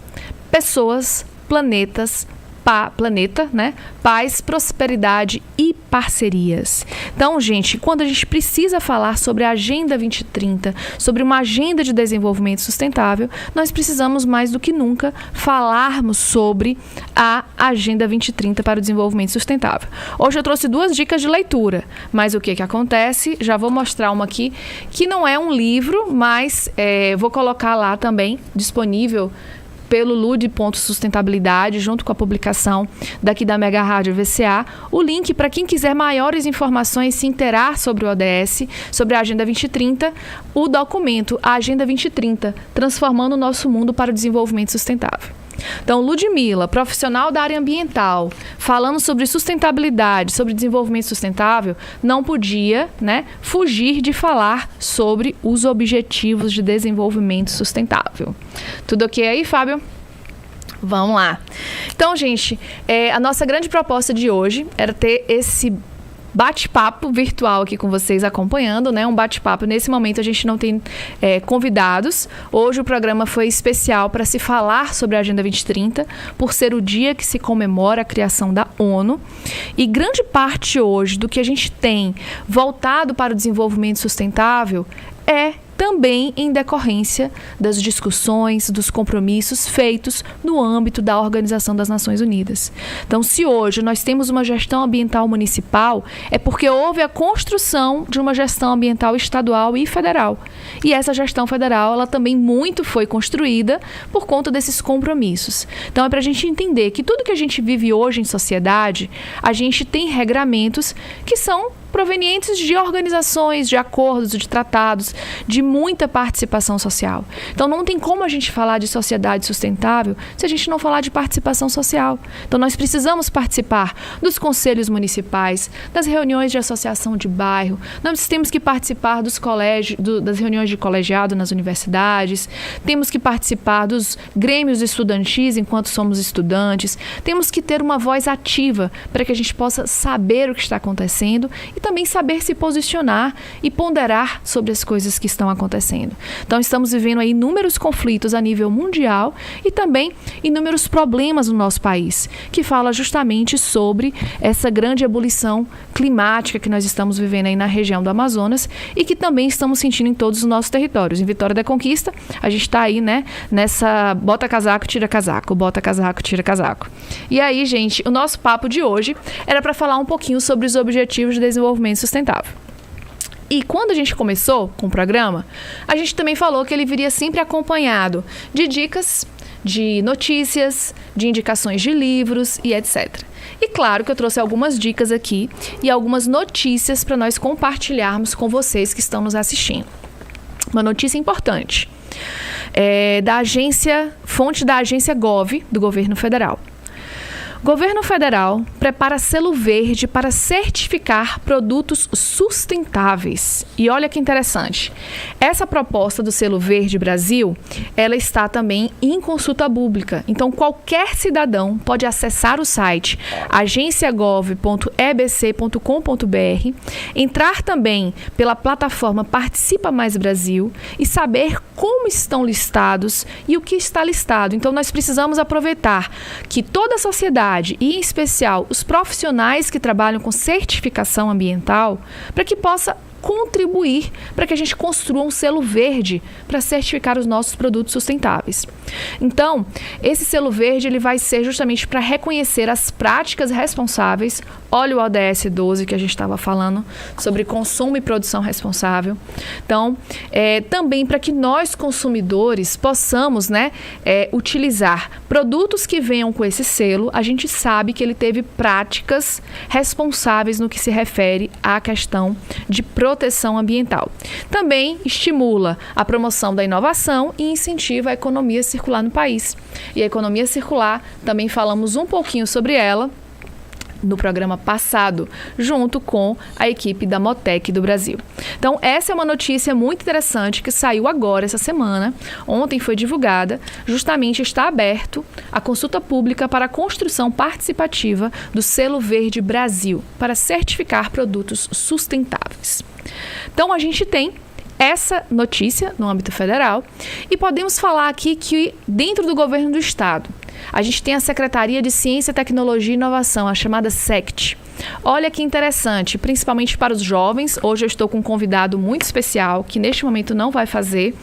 pessoas, planeta, né? Paz, prosperidade e parcerias. Então, gente, quando a gente precisa falar sobre a Agenda 2030, sobre uma agenda de desenvolvimento sustentável, nós precisamos mais do que nunca falarmos sobre a Agenda 2030 para o desenvolvimento sustentável. Hoje eu trouxe 2 dicas de leitura, mas o que acontece? Já vou mostrar uma aqui, que não é um livro, mas vou colocar lá também, disponível pelo LUD.sustentabilidade, junto com a publicação daqui da Mega Rádio VCA, o link para quem quiser maiores informações, se inteirar sobre o ODS, sobre a Agenda 2030, o documento, a Agenda 2030, transformando o nosso mundo para o desenvolvimento sustentável. Então, Ludmila, profissional da área ambiental, falando sobre sustentabilidade, sobre desenvolvimento sustentável, não podia, né, fugir de falar sobre os objetivos de desenvolvimento sustentável. Tudo ok aí, Fábio? Vamos lá. Então, gente, a nossa grande proposta de hoje era ter esse bate-papo virtual aqui com vocês acompanhando, né? Um bate-papo. Nesse momento a gente não tem convidados. Hoje o programa foi especial para se falar sobre a Agenda 2030, por ser o dia que se comemora a criação da ONU. E grande parte hoje do que a gente tem voltado para o desenvolvimento sustentável é também em decorrência das discussões, dos compromissos feitos no âmbito da Organização das Nações Unidas. Então, se hoje nós temos uma gestão ambiental municipal, é porque houve a construção de uma gestão ambiental estadual e federal. E essa gestão federal, ela também muito foi construída por conta desses compromissos. Então, é para a gente entender que tudo que a gente vive hoje em sociedade, a gente tem regramentos que são provenientes de organizações, de acordos, de tratados, de muita participação social. Então, não tem como a gente falar de sociedade sustentável se a gente não falar de participação social. Então, nós precisamos participar dos conselhos municipais, das reuniões de associação de bairro, nós temos que participar dos colégios, das reuniões de colegiado nas universidades, temos que participar dos grêmios estudantis enquanto somos estudantes, temos que ter uma voz ativa para que a gente possa saber o que está acontecendo e também saber se posicionar e ponderar sobre as coisas que estão acontecendo. Então, estamos vivendo aí inúmeros conflitos a nível mundial e também inúmeros problemas no nosso país, que fala justamente sobre essa grande ebulição climática que nós estamos vivendo aí na região do Amazonas e que também estamos sentindo em todos os nossos territórios. Em Vitória da Conquista, a gente está aí, né, nessa bota casaco, tira casaco, bota casaco, tira casaco. E aí, gente, o nosso papo de hoje era para falar um pouquinho sobre os Objetivos de Desenvolvimento Sustentável. E quando a gente começou com o programa, a gente também falou que ele viria sempre acompanhado de dicas, de notícias, de indicações de livros e etc. E claro que eu trouxe algumas dicas aqui e algumas notícias para nós compartilharmos com vocês que estão nos assistindo. Uma notícia importante, fonte da agência Gov, do governo federal. O governo federal prepara selo verde para certificar produtos sustentáveis. E olha que interessante, essa proposta do selo verde Brasil, ela está também em consulta pública. Então, qualquer cidadão pode acessar o site agenciagov.ebc.com.br, entrar também pela plataforma Participa Mais Brasil e saber como estão listados e o que está listado. Então, nós precisamos aproveitar que toda a sociedade e, em especial, os profissionais que trabalham com certificação ambiental, para que possa contribuir para que a gente construa um selo verde para certificar os nossos produtos sustentáveis. Então, esse selo verde ele vai ser justamente para reconhecer as práticas responsáveis. Olha o ODS 12 que a gente estava falando sobre consumo e produção responsável. Então, também para que nós consumidores possamos, utilizar produtos que venham com esse selo. A gente sabe que ele teve práticas responsáveis no que se refere à questão de proteção ambiental. Também estimula a promoção da inovação e incentiva a economia circular no país. E a economia circular, também falamos um pouquinho sobre ela no programa passado, junto com a equipe da Motec do Brasil. Então, essa é uma notícia muito interessante que saiu agora, essa semana. Ontem foi divulgada. Justamente está aberto a consulta pública para a construção participativa do Selo Verde Brasil, para certificar produtos sustentáveis. Então, a gente tem essa notícia no âmbito federal e podemos falar aqui que dentro do governo do estado a gente tem a Secretaria de Ciência, Tecnologia e Inovação, a chamada SECT. Olha que interessante, principalmente para os jovens. Hoje eu estou com um convidado muito especial, que neste momento não vai fazer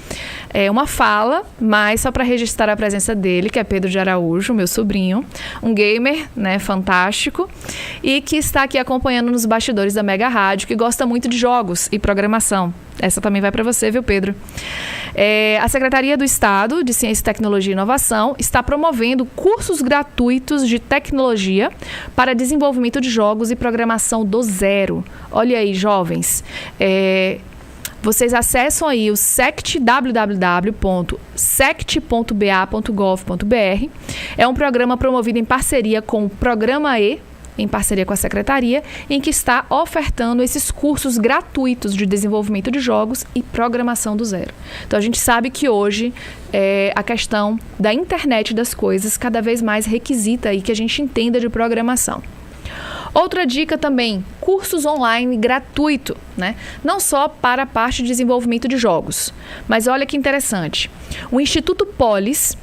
uma fala, mas só para registrar a presença dele, que é Pedro de Araújo, meu sobrinho, um gamer, fantástico, e que está aqui acompanhando nos bastidores da Mega Rádio, que gosta muito de jogos e programação. Essa também vai para você, viu, Pedro? A Secretaria do Estado de Ciência, Tecnologia e Inovação está promovendo cursos gratuitos de tecnologia para desenvolvimento de jogos e programação do zero. Olha aí, jovens. Vocês acessam aí o SECT, www.sect.ba.gov.br. É um programa promovido em parceria com o Programa E, em parceria com a Secretaria, em que está ofertando esses cursos gratuitos de desenvolvimento de jogos e programação do zero. Então, a gente sabe que hoje a questão da internet das coisas cada vez mais requisita aí que a gente entenda de programação. Outra dica também, cursos online gratuito, Não só para a parte de desenvolvimento de jogos, mas olha que interessante. O Instituto Polis,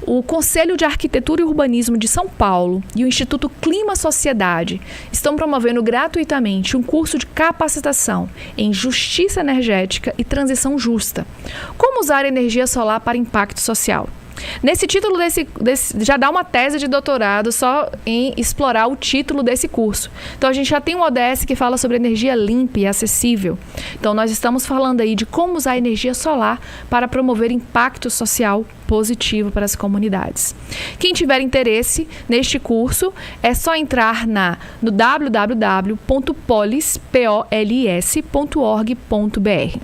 o Conselho de Arquitetura e Urbanismo de São Paulo e o Instituto Clima Sociedade estão promovendo gratuitamente um curso de capacitação em justiça energética e transição justa. Como usar energia solar para impacto social? Nesse título já dá uma tese de doutorado só em explorar o título desse curso. Então, a gente já tem um ODS que fala sobre energia limpa e acessível. Então, nós estamos falando aí de como usar a energia solar para promover impacto social positivo para as comunidades. Quem tiver interesse neste curso, é só entrar no www.polis.org.br.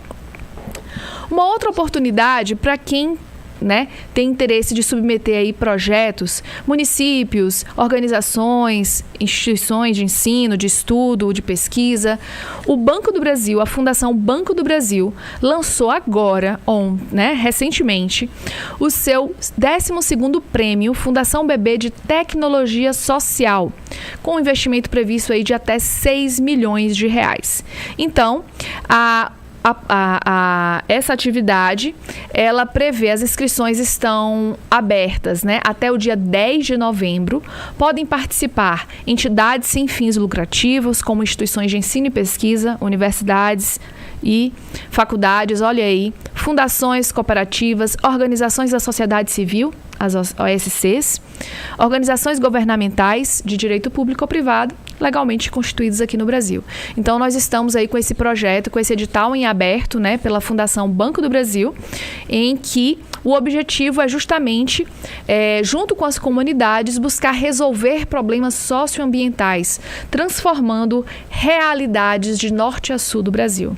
Uma outra oportunidade para quem né, tem interesse de submeter aí projetos, municípios, organizações, instituições de ensino, de estudo, de pesquisa, o Banco do Brasil, a Fundação Banco do Brasil, lançou agora, recentemente, o seu 12º prêmio Fundação BB de Tecnologia Social, com um investimento previsto aí de até 6 milhões de reais. Então, essa atividade, ela prevê, as inscrições estão abertas, né, até o dia 10 de novembro. Podem participar entidades sem fins lucrativos, como instituições de ensino e pesquisa, universidades e faculdades, olha aí, fundações cooperativas, organizações da sociedade civil, as OSCs, organizações governamentais de direito público ou privado, legalmente constituídas aqui no Brasil. Então, nós estamos aí com esse projeto, com esse edital em aberto, né, pela Fundação Banco do Brasil, em que o objetivo é justamente, junto com as comunidades, buscar resolver problemas socioambientais, transformando realidades de norte a sul do Brasil.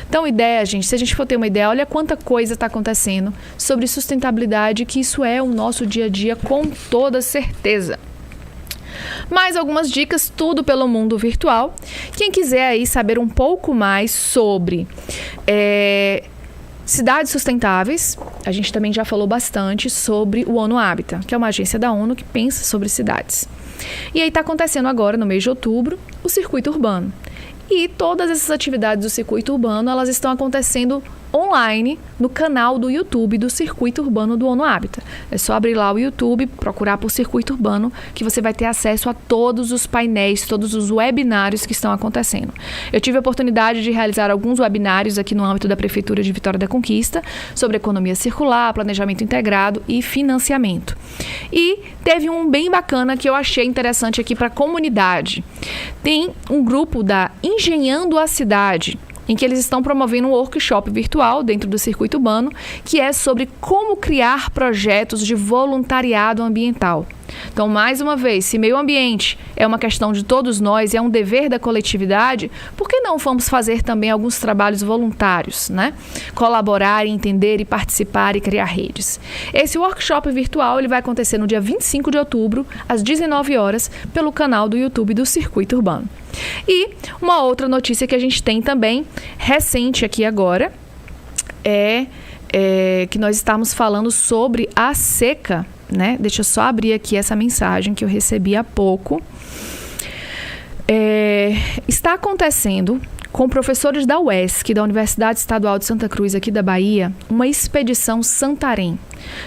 Então, ideia, gente, se a gente for ter uma ideia, olha quanta coisa está acontecendo sobre sustentabilidade, que isso é o nosso dia a dia com toda certeza. Mais algumas dicas, tudo pelo mundo virtual. Quem quiser aí saber um pouco mais sobre cidades sustentáveis, a gente também já falou bastante sobre o ONU Habitat, que é uma agência da ONU que pensa sobre cidades. E aí está acontecendo agora, no mês de outubro, o Circuito Urbano. E todas essas atividades do Circuito Urbano, elas estão acontecendo online no canal do YouTube do Circuito Urbano do ONU Habitat. É só abrir lá o YouTube, procurar por Circuito Urbano, que você vai ter acesso a todos os painéis, todos os webinários que estão acontecendo. Eu tive a oportunidade de realizar alguns webinários aqui no âmbito da Prefeitura de Vitória da Conquista, sobre economia circular, planejamento integrado e financiamento. E teve um bem bacana que eu achei interessante aqui para a comunidade. Tem um grupo da Engenhando a Cidade, em que eles estão promovendo um workshop virtual dentro do Circuito Urbano, que é sobre como criar projetos de voluntariado ambiental. Então, mais uma vez, se meio ambiente é uma questão de todos nós, é um dever da coletividade, por que não vamos fazer também alguns trabalhos voluntários, né? Colaborar, entender e participar e criar redes. Esse workshop virtual ele vai acontecer no dia 25 de outubro, às 19 horas, pelo canal do YouTube do Circuito Urbano. E uma outra notícia que a gente tem também, recente aqui agora, é que nós estamos falando sobre a seca, né? Deixa eu só abrir aqui essa mensagem que eu recebi há pouco. Está acontecendo com professores da UESC, da Universidade Estadual de Santa Cruz, aqui da Bahia, uma expedição Santarém.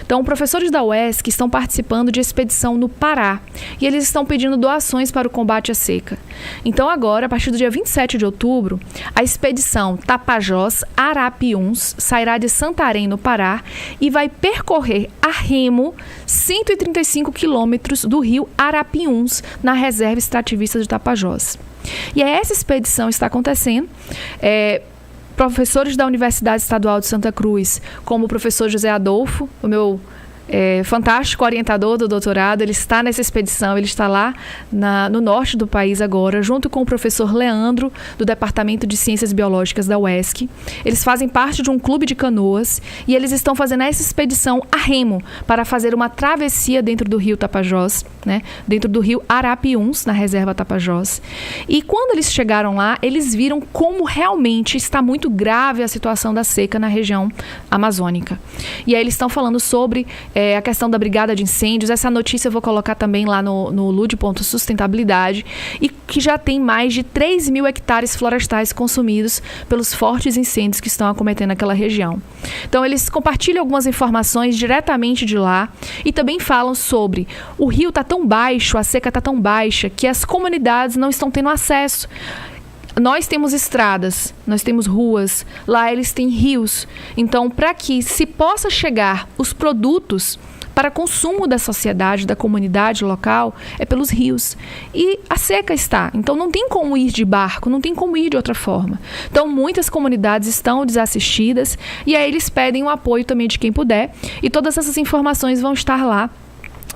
Então, professores da UESC estão participando de expedição no Pará e eles estão pedindo doações para o combate à seca. Então, agora, a partir do dia 27 de outubro, a expedição Tapajós-Arapiuns sairá de Santarém, no Pará, e vai percorrer a remo 135 quilômetros do rio Arapiuns, na reserva extrativista de Tapajós. E essa expedição está acontecendo. Professores da Universidade Estadual de Santa Cruz, como o professor José Adolfo, o meu fantástico orientador do doutorado, ele está nessa expedição, ele está lá no norte do país agora, junto com o professor Leandro, do Departamento de Ciências Biológicas da UESC. Eles fazem parte de um clube de canoas e eles estão fazendo essa expedição a remo para fazer uma travessia dentro do rio Tapajós, né? Dentro do rio Arapiuns, na reserva Tapajós. E quando eles chegaram lá, eles viram como realmente está muito grave a situação da seca na região amazônica. E aí eles estão falando sobre a questão da brigada de incêndios. Essa notícia eu vou colocar também lá no Lud.sustentabilidade, e que já tem mais de 3 mil hectares florestais consumidos pelos fortes incêndios que estão acometendo aquela região. Então, eles compartilham algumas informações diretamente de lá e também falam sobre o rio está tão baixo, a seca está tão baixa, que as comunidades não estão tendo acesso. Nós temos estradas, nós temos ruas, lá eles têm rios. Então, para que se possa chegar os produtos para consumo da sociedade, da comunidade local, é pelos rios. E a seca está. Então, não tem como ir de barco, não tem como ir de outra forma. Então, muitas comunidades estão desassistidas e aí eles pedem o apoio também de quem puder. E todas essas informações vão estar lá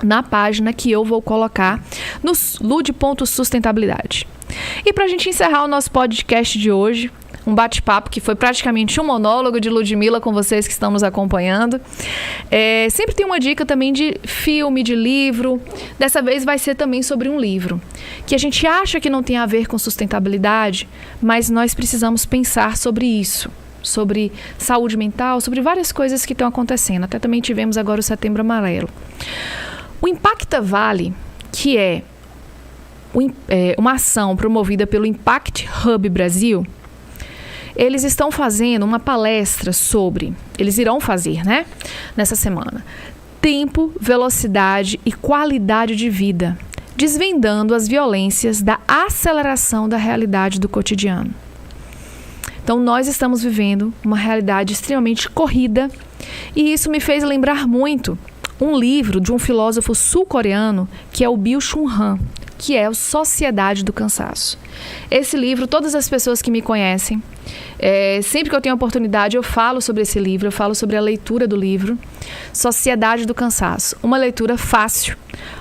na página que eu vou colocar no Lud.sustentabilidade. E para a gente encerrar o nosso podcast de hoje, um bate-papo que foi praticamente um monólogo de Ludmila com vocês que estão nos acompanhando. Sempre tem uma dica também de filme, de livro. Dessa vez vai ser também sobre um livro que a gente acha que não tem a ver com sustentabilidade, mas nós precisamos pensar sobre isso, sobre saúde mental, sobre várias coisas que estão acontecendo. Até também tivemos agora o Setembro Amarelo. O Impacta Vale, que é uma ação promovida pelo Impact Hub Brasil, eles estão fazendo uma palestra sobre, eles irão fazer, né, nessa semana, tempo, velocidade e qualidade de vida, desvendando as violências da aceleração da realidade do cotidiano. Então, nós estamos vivendo uma realidade extremamente corrida e isso me fez lembrar muito um livro de um filósofo sul-coreano que é o Byung-Chul Han, que é o Sociedade do Cansaço. Esse livro, todas as pessoas que me conhecem, sempre que eu tenho oportunidade, eu falo sobre esse livro, eu falo sobre a leitura do livro, Sociedade do Cansaço. Uma leitura fácil,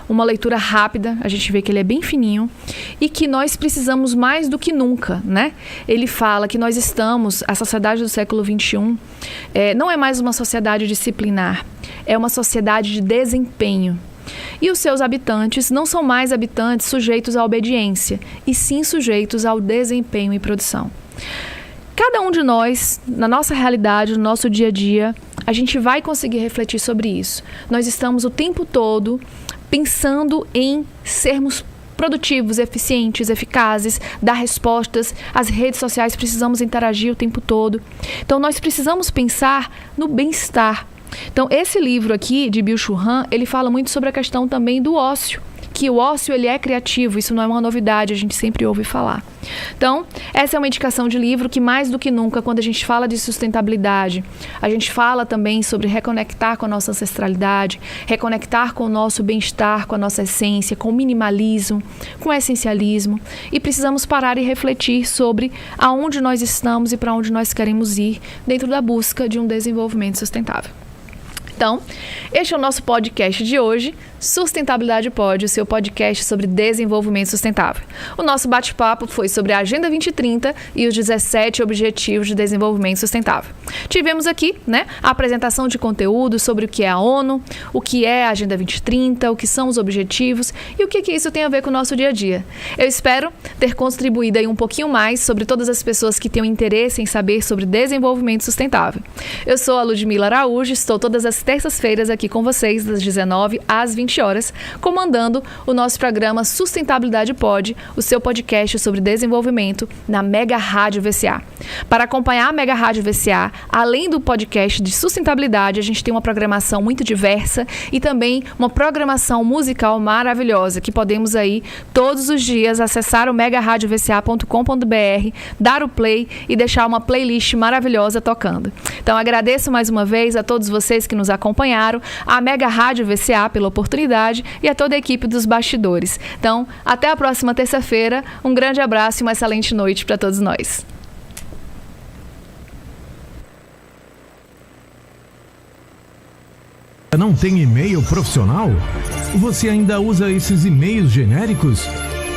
uma leitura rápida, a gente vê que ele é bem fininho e que nós precisamos mais do que nunca, né? Ele fala que nós estamos, a sociedade do século XXI, não é mais uma sociedade disciplinar, é uma sociedade de desempenho. E os seus habitantes não são mais habitantes sujeitos à obediência, e sim sujeitos ao desempenho e produção. Cada um de nós, na nossa realidade, no nosso dia a dia, a gente vai conseguir refletir sobre isso. Nós estamos o tempo todo pensando em sermos produtivos, eficientes, eficazes, dar respostas. As redes sociais precisamos interagir o tempo todo. Então, nós precisamos pensar no bem-estar. Então, esse livro aqui, de Byung-Chul Han, ele fala muito sobre a questão também do ócio, que o ócio ele é criativo, isso não é uma novidade, a gente sempre ouve falar. Então, essa é uma indicação de livro que mais do que nunca, quando a gente fala de sustentabilidade, a gente fala também sobre reconectar com a nossa ancestralidade, reconectar com o nosso bem-estar, com a nossa essência, com o minimalismo, com o essencialismo, e precisamos parar e refletir sobre aonde nós estamos e para onde nós queremos ir dentro da busca de um desenvolvimento sustentável. Então, este é o nosso podcast de hoje, Sustentabilidade Pod, o seu podcast sobre desenvolvimento sustentável. O nosso bate-papo foi sobre a Agenda 2030 e os 17 Objetivos de Desenvolvimento Sustentável. Tivemos aqui, né, a apresentação de conteúdo sobre o que é a ONU, o que é a Agenda 2030, o que são os objetivos e o que isso tem a ver com o nosso dia a dia. Eu espero ter contribuído aí um pouquinho mais sobre todas as pessoas que tenham interesse em saber sobre desenvolvimento sustentável. Eu sou a Ludmila Araújo, estou todas as terças-feiras aqui com vocês, das 19 às 20 horas, comandando o nosso programa Sustentabilidade Pod, o seu podcast sobre desenvolvimento na Mega Rádio VCA. Para acompanhar a Mega Rádio VCA, além do podcast de sustentabilidade, a gente tem uma programação muito diversa e também uma programação musical maravilhosa, que podemos aí todos os dias acessar o megaradiovca.com.br, dar o play e deixar uma playlist maravilhosa tocando. Então agradeço mais uma vez a todos vocês que nos acompanharam, a Mega Rádio VCA pela oportunidade e a toda a equipe dos bastidores. Então, até a próxima terça-feira, um grande abraço e uma excelente noite para todos nós. Não tem e-mail profissional? Você ainda usa esses e-mails genéricos?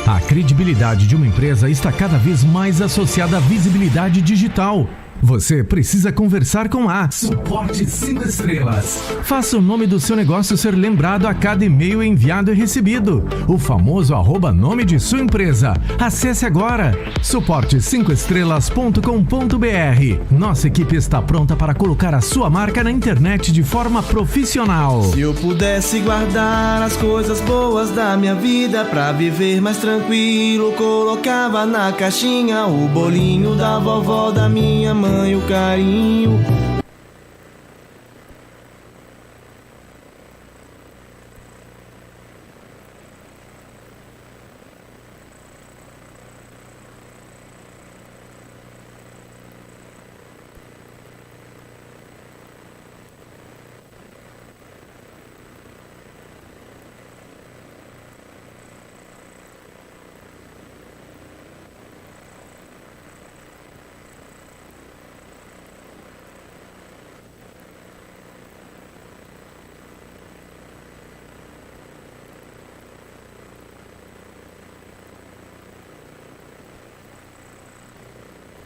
A credibilidade de uma empresa está cada vez mais associada à visibilidade digital. Você precisa conversar com a Suporte 5 Estrelas. Faça o nome do seu negócio ser lembrado a cada e-mail enviado e recebido. O famoso @nome de sua empresa. Acesse agora suporte5estrelas.com.br. Nossa equipe está pronta para colocar a sua marca na internet de forma profissional. Se eu pudesse guardar as coisas boas da minha vida pra viver mais tranquilo, colocava na caixinha o bolinho da vovó, da minha mãe, o carinho